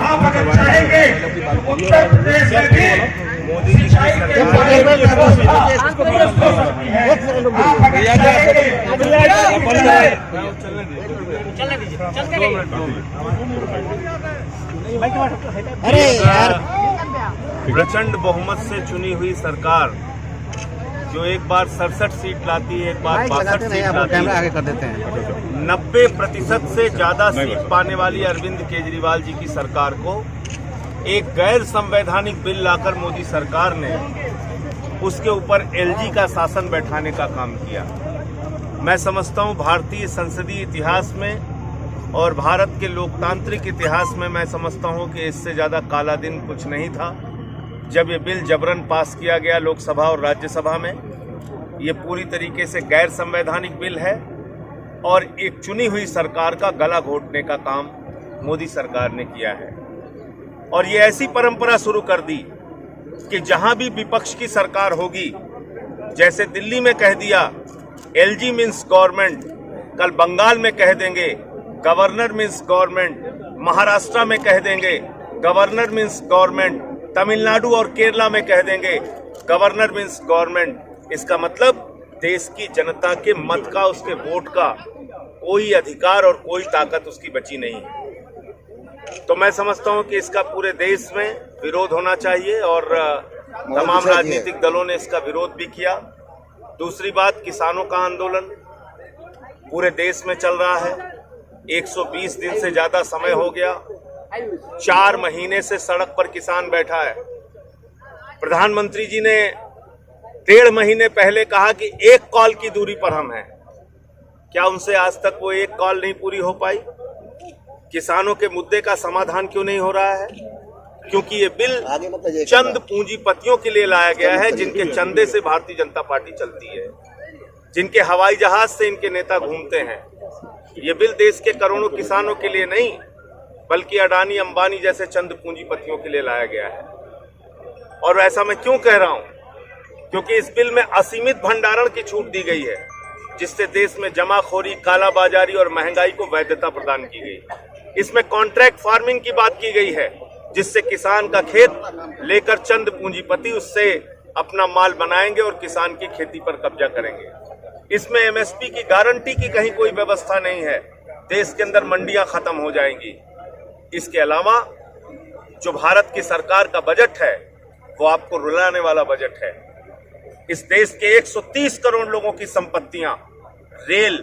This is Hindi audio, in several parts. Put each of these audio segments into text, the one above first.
आप अगर चाहेंगे तो उत्तर प्रदेश में भी सिंचाई के पानी की व्यवस्था दुरुस्त हो सकती है। आप अगर अरे यार, प्रचंड बहुमत से चुनी हुई सरकार जो एक बार 67 सीट लाती है, एक बार 62 सीट लाती कैमरा है, आगे कर देते हैं। 90% से ज्यादा सीट पाने वाली अरविंद केजरीवाल जी की सरकार को एक गैर संवैधानिक बिल लाकर मोदी सरकार ने उसके ऊपर एलजी का शासन बैठाने का काम किया। मैं समझता हूं भारतीय संसदीय इतिहास में और भारत के लोकतांत्रिक इतिहास में मैं समझता हूं कि इससे ज्यादा काला दिन कुछ नहीं था जब ये बिल जबरन पास किया गया लोकसभा और राज्यसभा में। ये पूरी तरीके से गैर संवैधानिक बिल है और एक चुनी हुई सरकार का गला घोटने का काम मोदी सरकार ने किया है। और ये ऐसी परंपरा शुरू कर दी कि जहां भी विपक्ष की सरकार होगी, जैसे दिल्ली में कह दिया एलजी मीन्स गवर्नमेंट, कल बंगाल में कह देंगे गवर्नर मीन्स गवर्नमेंट, महाराष्ट्र में कह देंगे गवर्नर मीन्स गवर्नमेंट, तमिलनाडु और केरला में कह देंगे गवर्नर मीन्स गवर्नमेंट। इसका मतलब देश की जनता के मत का, उसके वोट का कोई अधिकार और कोई ताकत उसकी बची नहीं है। तो मैं समझता हूं कि इसका पूरे देश में विरोध होना चाहिए और तमाम राजनीतिक दलों ने इसका विरोध भी किया। दूसरी बात, किसानों का आंदोलन पूरे देश में चल रहा है। 120 दिन से ज्यादा समय हो गया, 4 महीने से सड़क पर किसान बैठा है। प्रधानमंत्री जी ने 1.5 महीने पहले कहा कि 1 कॉल की दूरी पर हम हैं। क्या उनसे आज तक वो 1 कॉल नहीं पूरी हो पाई? किसानों के मुद्दे का समाधान क्यों नहीं हो रहा है? क्योंकि ये बिल चंद पूंजीपतियों के लिए लाया गया है, जिनके चंदे से भारतीय जनता पार्टी चलती है, जिनके हवाई जहाज से इनके नेता घूमते हैं। ये बिल देश के करोड़ों किसानों के लिए नहीं, बल्कि अडानी अंबानी जैसे चंद पूंजीपतियों के लिए लाया गया है। और ऐसा मैं क्यों कह रहा हूं? क्योंकि इस बिल में असीमित भंडारण की छूट दी गई है, जिससे देश में जमाखोरी, कालाबाजारी और महंगाई को वैधता प्रदान की गई। इसमें कॉन्ट्रैक्ट फार्मिंग की बात की गई है, जिससे किसान का खेत लेकर चंद पूंजीपति उससे अपना माल बनाएंगे और किसान की खेती पर कब्जा करेंगे। इसमें एमएसपी की गारंटी की कहीं कोई व्यवस्था नहीं है। देश के अंदर मंडियां खत्म हो जाएंगी। इसके अलावा जो भारत की सरकार का बजट है वो आपको रुलाने वाला बजट है। इस देश के 130 करोड़ लोगों की संपत्तियां, रेल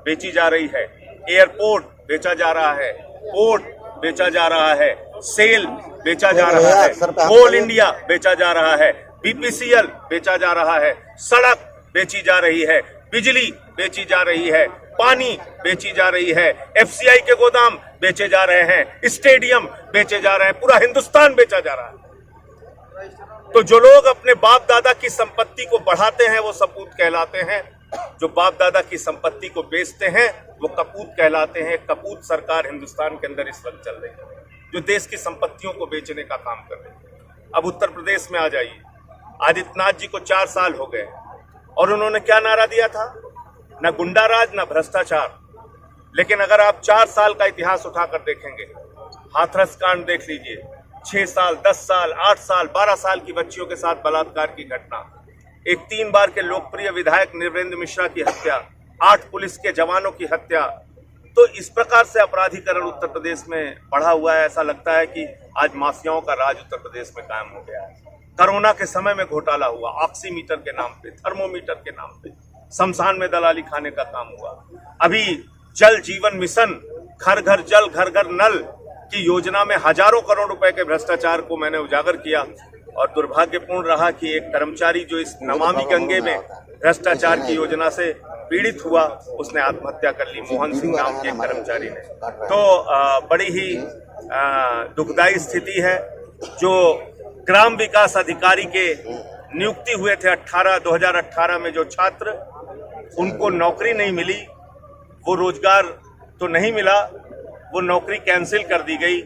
बेची जा रही है, एयरपोर्ट बेचा जा रहा है, पोर्ट बेचा जा रहा है, सेल बेचा जा रहा है, कोल इंडिया बेचा जा रहा है, बीपीसीएल बेचा जा रहा है, सड़क बेची जा रही है, बिजली बेची जा रही है, पानी बेची जा रही है, एफसीआई के गोदाम बेचे जा रहे हैं, स्टेडियम बेचे जा रहे हैं, पूरा हिंदुस्तान बेचा जा रहा है। तो जो लोग अपने बाप दादा की संपत्ति को बढ़ाते हैं वो सपूत कहलाते हैं, जो बाप दादा की संपत्ति को बेचते हैं वो कपूत कहलाते हैं। कपूत सरकार हिंदुस्तान के अंदर इस वक्त चल रही है, जो देश की संपत्तियों को बेचने का काम कर रही है। अब उत्तर प्रदेश में आ जाइए, आदित्यनाथ जी को 4 साल हो गए और उन्होंने क्या नारा दिया था? न गुंडाराज, न भ्रष्टाचार। लेकिन अगर आप 4 साल का इतिहास उठाकर देखेंगे, हाथरस कांड देख लीजिए, 6 साल, 10 साल, 8 साल, 12 साल की बच्चियों के साथ बलात्कार की घटना, एक 3 बार के लोकप्रिय विधायक निर्वेंद्र मिश्रा की हत्या, 8 पुलिस के जवानों की हत्या। तो इस प्रकार से अपराधीकरण उत्तर प्रदेश में बढ़ा हुआ है। ऐसा लगता है कि आज माफियाओं का राज उत्तर प्रदेश में कायम हो गया है। कोरोना के समय में घोटाला हुआ, ऑक्सीमीटर के नाम पे, थर्मोमीटर के नाम पे, शमशान में दलाली खाने का काम हुआ। अभी जल जीवन मिशन, घर घर जल, घर घर नल की योजना में हजारों करोड़ रुपए के भ्रष्टाचार को मैंने उजागर किया। और दुर्भाग्यपूर्ण रहा कि एक कर्मचारी जो इस नमामि गंगे में भ्रष्टाचार की योजना से पीड़ित हुआ, उसने आत्महत्या कर ली, मोहन सिंह नाम के एक कर्मचारी ने। तो बड़ी ही दुखदायी स्थिति है। जो ग्राम विकास अधिकारी के नियुक्ति हुए थे 2018 में, जो छात्र, उनको नौकरी नहीं मिली, वो रोजगार तो नहीं मिला, वो नौकरी कैंसिल कर दी गई।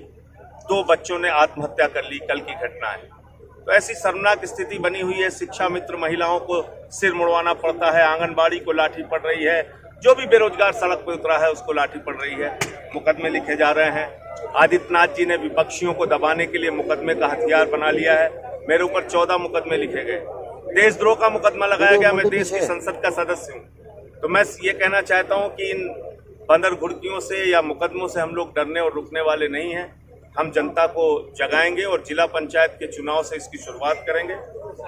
2 बच्चों ने आत्महत्या कर ली, कल की घटना है। तो ऐसी शर्मनाक स्थिति बनी हुई है। शिक्षा मित्र महिलाओं को सिर मुड़वाना पड़ता है, आंगनबाड़ी को लाठी पड़ रही है, जो भी बेरोजगार सड़क पर उतरा है उसको लाठी पड़ रही है, मुकदमे लिखे जा रहे हैं। आदित्यनाथ जी ने विपक्षियों को दबाने के लिए मुकदमे का हथियार बना लिया है। मेरे ऊपर 14 मुकदमे लिखे गए, देशद्रोह का मुकदमा लगाया गया। मैं देश की संसद का सदस्य हूँ। तो मैं ये कहना चाहता हूँ कि इन बंदर घुड़कियों से या मुकदमों से हम लोग डरने और रुकने वाले नहीं हैं। हम जनता को जगाएंगे और जिला पंचायत के चुनाव से इसकी शुरुआत करेंगे।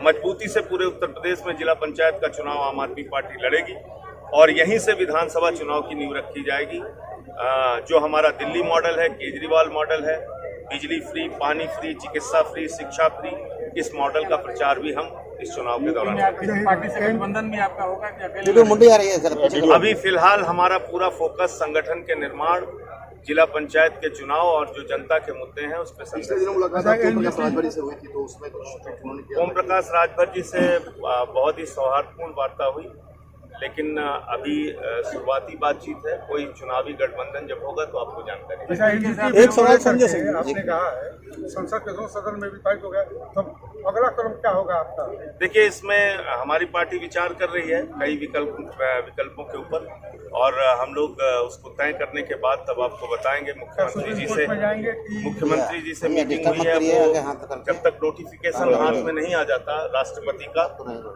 मजबूती से पूरे उत्तर प्रदेश में जिला पंचायत का चुनाव आम आदमी पार्टी लड़ेगी और यहीं से विधानसभा चुनाव की नींव रखी जाएगी। जो हमारा दिल्ली मॉडल है, केजरीवाल मॉडल है, बिजली फ्री, पानी फ्री, चिकित्सा फ्री, शिक्षा फ्री, इस मॉडल का प्रचार भी हम इस चुनाव के दौरान पार्टी से गठबंधन भी आपका होगा कि अकेले मुंडी आ रही है सर? अभी फिलहाल हमारा पूरा फोकस संगठन के निर्माण, जिला पंचायत के चुनाव और जो जनता के मुद्दे हैं उस पर। पिछले दिनों मुलाकात ओम प्रकाश राजभर से हुई थी, तो उसमें उन्होंने किया। ओम प्रकाश राजभर जी से बहुत ही सौहार्दपूर्ण वार्ता हुई, लेकिन अभी शुरुआती बातचीत है। कोई चुनावी गठबंधन जब होगा तो आपको जानकारी। एक सवाल संजय सिंह, आपने कहा है संसद के 2 सदन में भी फाइट हो गया, तो अगला कदम क्या होगा आपका? देखिए, इसमें हमारी पार्टी विचार कर रही है कई विकल्पों के ऊपर, और हम लोग उसको तय करने के बाद तब आपको बताएंगे। मुख्यमंत्री जी से मीटिंग हुई है। वो जब तक नोटिफिकेशन हाथ में नहीं आ जाता राष्ट्रपति का,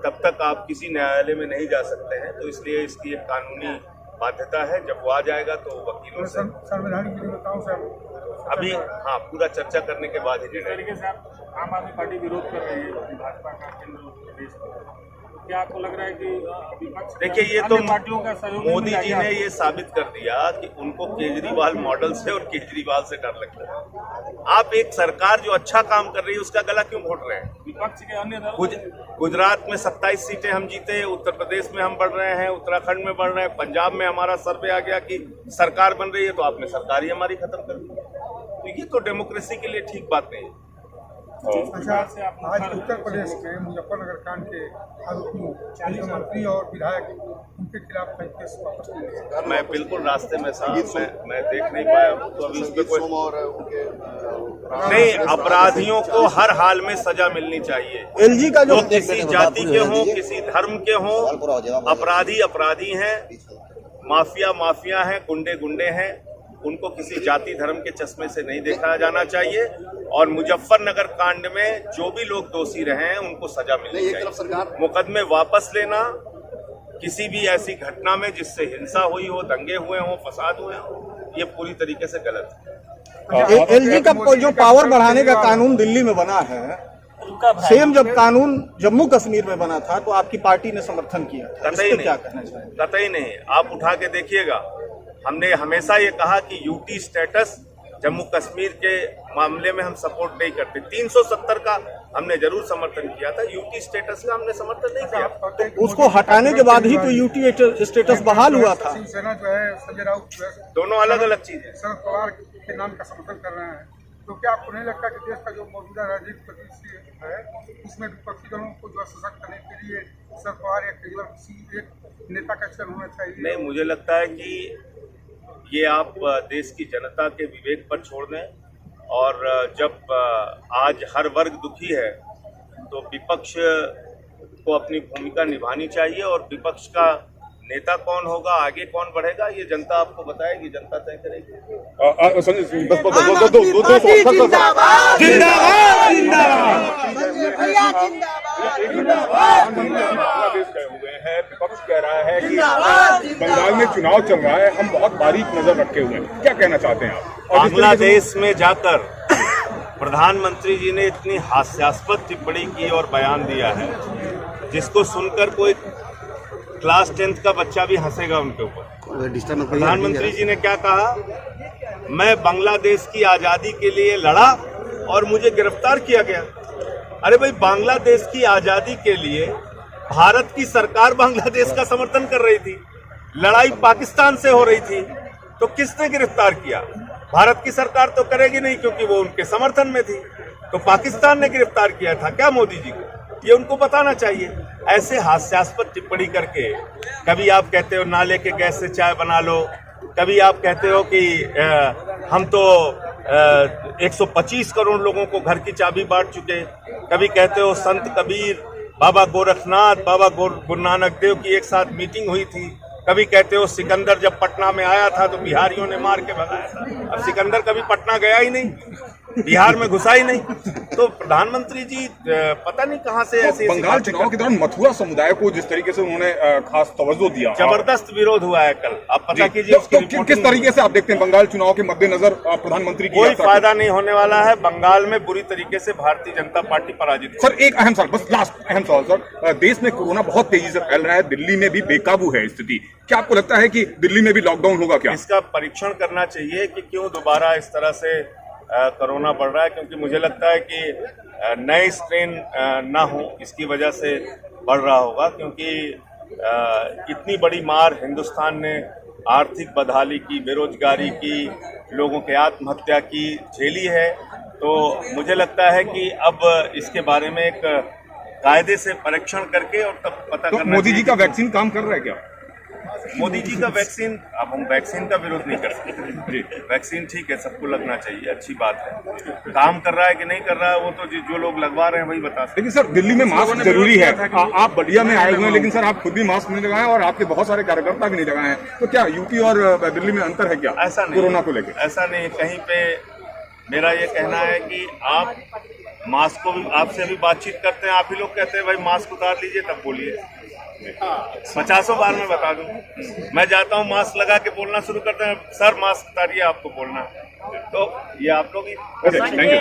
तब तक आप किसी न्यायालय में नहीं जा सकते हैं। तो इसलिए इसकी एक कानूनी बाध्यता है। जब वो आ जाएगा तो वकीलों से संवैधानिक विरोधताओं से अभी पूरा चर्चा करने के बाद ही तरीके से आम आदमी पार्टी विरोध कर रही है भाजपा का केंद्र प्रदेश में। क्या आपको लग रहा है कि विपक्ष, देखिए, ये तो पार्टियों का सहयोग मोदी जी ने ये साबित कर दिया कि उनको केजरीवाल मॉडल से और केजरीवाल से डर लगता है। आप एक सरकार जो अच्छा काम कर रही है उसका गला क्यों घोट रहे हैं? विपक्ष के अन्य दल गुजरात में 27 सीटें हम जीते, उत्तर प्रदेश में हम बढ़ रहे हैं, उत्तराखंड में बढ़ रहे हैं, पंजाब में हमारा सर्वे आ गया कि सरकार बन रही है, तो आपने सरकार ही हमारी खत्म कर दी। तो ये तो डेमोक्रेसी के लिए ठीक बात नहीं है। अच्छा, आज उत्तर प्रदेश के मुजफ्फरनगर कांड के आरोपी मुख्यमंत्री और विधायक, उनके खिलाफ केस वापस ले। मैं बिल्कुल रास्ते में था, मैं देख नहीं पाया, तो अभी उसके कोई नहीं। अपराधियों को हर हाल में सजा मिलनी चाहिए। एलजी का जो किसी जाति के हों, किसी धर्म के हों, अपराधी अपराधी हैं, माफिया माफिया हैं, गुंडे गुंडे हैं। उनको किसी जाति धर्म के चश्मे से नहीं देखा जाना चाहिए। और मुजफ्फरनगर कांड में जो भी लोग दोषी रहे हैं उनको सजा मिलनी चाहिए। मुकदमे वापस लेना किसी भी ऐसी घटना में जिससे हिंसा हुई हो, दंगे हुए हों, फसाद हुए हों, ये पूरी तरीके से गलत है। एलजी का जो पावर बढ़ाने का कानून दिल्ली में बना है, सेम जब कानून जम्मू कश्मीर में बना था तो आपकी पार्टी ने समर्थन किया था। कतई नहीं। आप उठा के देखिएगा, हमने हमेशा ये कहा कि यूटी स्टेटस जम्मू कश्मीर के मामले में हम सपोर्ट नहीं करते। 370 का हमने जरूर समर्थन किया था, यूटी स्टेटस का हमने समर्थन नहीं किया। उसको हटाने के बाद ही तो यूटी स्टेटस बहाल हुआ था। शिवसेना जो है, संजय राउत जो है, दोनों अलग अलग चीज है। शरद पवार के नाम का समर्थन कर रहे हैं। तो क्या आपको नहीं लगता कि देश का जो मौजूदा राजनीतिक परिदृश्य है उसमें विपक्षी दलों को जो सशक्त करने के लिए शरद पवार या केजरीवाल किसी एक नेता का चयन होना चाहिए? नहीं, मुझे लगता है कि ये आप देश की जनता के विवेक पर छोड़ दें। और जब आज हर वर्ग दुखी है तो विपक्ष को अपनी भूमिका निभानी चाहिए। और विपक्ष का नेता कौन होगा, आगे कौन बढ़ेगा, ये जनता आपको बताएगी, जनता तय करेगी। विपक्ष कह रहा है कि बंगाल में चुनाव चल रहा है, हम बहुत बारीक नजर रखे हुए हैं। क्या कहना चाहते हैं आप? बांग्लादेश में जाकर प्रधानमंत्री जी ने इतनी हास्यास्पद टिप्पणी की और बयान दिया है जिसको सुनकर कोई क्लास 10th का बच्चा भी हंसेगा उनके ऊपर। प्रधानमंत्री जी ने क्या कहा? मैं बांग्लादेश की आजादी के लिए लड़ा और मुझे गिरफ्तार किया गया। अरे भाई, बांग्लादेश की आजादी के लिए भारत की सरकार बांग्लादेश का समर्थन कर रही थी, लड़ाई पाकिस्तान से हो रही थी, तो किसने गिरफ्तार किया? भारत की सरकार तो करेगी नहीं क्योंकि वो उनके समर्थन में थी, तो पाकिस्तान ने गिरफ्तार किया था क्या मोदी जी को? ये उनको बताना चाहिए। ऐसे हास्यास्पद टिप्पणी करके कभी आप कहते हो नाले के गैस से चाय बना लो, कभी आप कहते हो कि हम तो 125 करोड़ लोगों को घर की चाबी बांट चुके, कभी कहते हो संत कबीर, बाबा गोरखनाथ, बाबा गुरु नानक देव की एक साथ मीटिंग हुई थी, कभी कहते हो सिकंदर जब पटना में आया था तो बिहारियों ने मार के भगाया था। अब सिकंदर कभी पटना गया ही नहीं, बिहार में घुसा ही नहीं। तो प्रधानमंत्री जी पता नहीं कहां से ऐसे बंगाल चुनाव के दौरान मथुरा समुदाय को जिस तरीके से उन्होंने खास तवज्जो दिया, जबरदस्त विरोध हुआ है कल, आप पता कीजिए। तो किस तरीके से आप देखते हैं बंगाल चुनाव के मद्देनजर प्रधानमंत्री की कोई फायदा नहीं होने वाला है। बंगाल में बुरी तरीके से भारतीय जनता पार्टी पराजित। सर एक अहम सवाल, बस लास्ट अहम सवाल सर, देश में कोरोना बहुत तेजी से फैल रहा है, दिल्ली में भी बेकाबू है स्थिति, क्या आपको लगता है कि दिल्ली में भी लॉकडाउन होगा क्या? इसका परीक्षण करना चाहिए कि क्यों दोबारा इस तरह से कोरोना बढ़ रहा है, क्योंकि मुझे लगता है कि नए स्ट्रेन ना हो इसकी वजह से बढ़ रहा होगा, क्योंकि इतनी बड़ी मार हिंदुस्तान ने आर्थिक बदहाली की, बेरोजगारी की, लोगों के आत्महत्या की झेली है। तो मुझे लगता है कि अब इसके बारे में एक कायदे से परीक्षण करके और तब पता करना। मोदी जी का वैक्सीन काम कर रहा है क्या? मोदी जी का वैक्सीन, अब हम वैक्सीन का विरोध नहीं कर सकते। वैक्सीन ठीक है, सबको लगना चाहिए, अच्छी बात है। काम कर रहा है कि नहीं कर रहा है वो तो जो लोग लगवा रहे हैं वही बता सकते। लेकिन सर दिल्ली में मास्क जरूरी है, आप बलिया में आए हुए हैं लेकिन सर आप खुद भी मास्क नहीं लगाए और आपके बहुत सारे कार्यकर्ता भी नहीं लगाए हैं, तो क्या यूपी और दिल्ली में अंतर है क्या? ऐसा नहीं, कोरोना को लेकर ऐसा नहीं। कहीं पे मेरा ये कहना है कि आप मास्क को भी, आपसे भी बातचीत करते हैं, आप ही लोग कहते हैं भाई मास्क उतार लीजिए, तब बोलिए। 50 बार मैं बता दूं, मैं जाता हूं मास्क लगा के बोलना शुरू करते हैं, सर मास्क उतारिए आपको बोलना है। तो ये आप लोग ही थैंक यू।